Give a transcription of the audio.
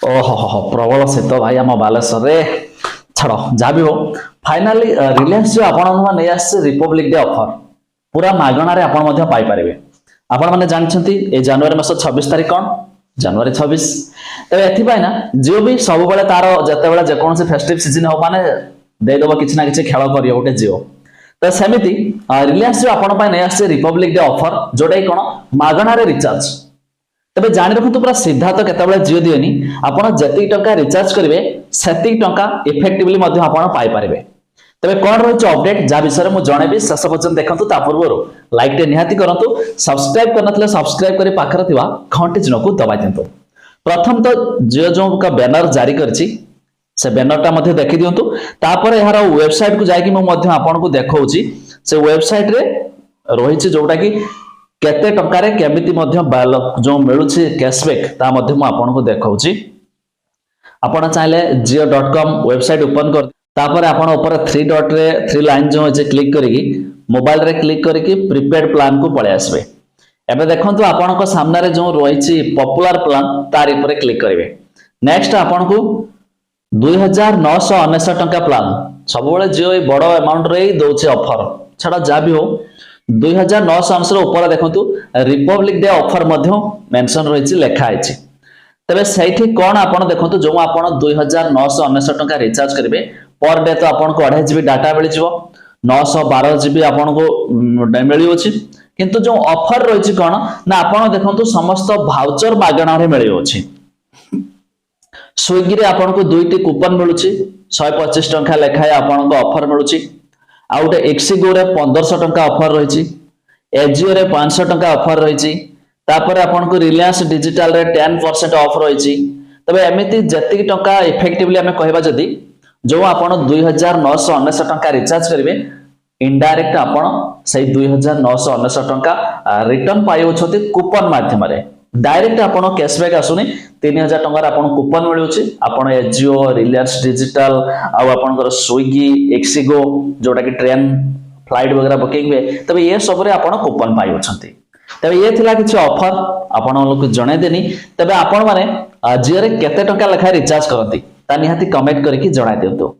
ओहो प्रबल शीत भाई आम बालेश्वर रे छाड़ जहाँ भी हो फाइनाली रिलायंस जो आपण नहीं आसे रिपब्लिक डे ऑफर पूरा मागणार आपण पाइपर आपण मैंने जानते ये जनवरी मास 26 तारीख कौन जनवरी 26 तेज एथपाई ना जिओ भी सब बेले तार जिते जेकोसी फेस्टिव सीजन हो माने देदेव कि खेल कर गोटे जिओ तो सेमती रिलायंस जो आपण नहीं आसे रिपब्लिक डे ऑफर जोटा कौन मागणार रिचार्ज तबे जानि रखु पूरा सिद्धांत केतबेले जियो दिएनी आपण जति टंका रिचार्ज करिवे सेति टंका इफेक्टिवली मध्ये आपण पाई परिबे तबे कोन रहछ अपडेट जा विषय मु जणेबी शेष पर्यंत देखंतु ता पूर्वरु लाइक टे निहाती करंतु सब्सक्राइब करनथले सब्सक्राइब करी पाखर थिवा घंटी चिन्ह को दबाइ दियंतु प्रथम तो जियो जो का बैनर जारी करछि से बैनर टा मध्ये देखि दियंतु तापर एहार वेबसाइट को जाय कि मु मध्ये आपण को देखौछि से वेबसाइट रे रहिछि जोटा कि केते टंकारे केमिति मध्ये जो मिलुछि कैशबैक ता मध्ये मु आपन को देखाउछि आपण चाहिले jio.com वेबसाइट ओपन कर तापर आपण ऊपर 3 डॉट रे 3 लाइन जो है क्लिक करिकि मोबाइल रे क्लिक करिकि प्रीपेड प्लान को पळे आसबे एबे देखंतु आपण को सामने रे जो रहिछि पॉपुलर प्लान तार ऊपर क्लिक करिवे नेक्स्ट आपण को 2999 टंका प्लान सब बेले जियो बड़ अमाउंट रे दोछि ऑफर छडा जा भी हो 2999 ऊपर देखंतु रिपब्लिक डे ऑफर मध्य मेंशन रहिछि लेखा आइछि तबे सैठी कोन आपण देखंतु जो आपण 2999 टंका रिचार्ज करिवे पर डे तो आपण को 2.5 जीबी डाटा मिल जिवो 912 जीबी आपण को मिली अछि किंतु जो ऑफर रहिछि कोन ना आपण देखंतु समस्त भाउचर मागणा रे मिली अछि स्विगी रे आपण को दुईटी कूपन मिलुछि 125 टंका लेखाय आपण को ऑफर मिलुछि आउटे एक्सिगो रे 1500 टंका ऑफर रहिछि एजियो रे 500 टंका ऑफर रहिछि तापर आपन को रिलायंस डिजिटल रे 10% ऑफर रहिछि तबे एमिति जति टंका इफेक्टिवली हमें कहबा जदी जो आपन 2999 टंका रिचार्ज करिवे इनडायरेक्ट आपन सही 2999 टंका रिटर्न पाइयो छथि कूपन माध्यम रे डायरेक्ट आपन कैशबैक आसुनी 3000 टंका आपन कूपन मिलुछि आपन एजियो रिलायंस डिजिटल आ आपन को स्विगी एक्सिगो जोटा कि ट्रेन फ्लाइट वगैरह बुकिंग में तबे ये सब रे आपन कूपन पाइयो छथि तबे ये थिला किछ ऑफर आपन लोक जणे देनी तबे आपन माने जियो रे केते टंका लेखा रिचार्ज करंती ता निहाती कमेंट करके जणाइ देउ।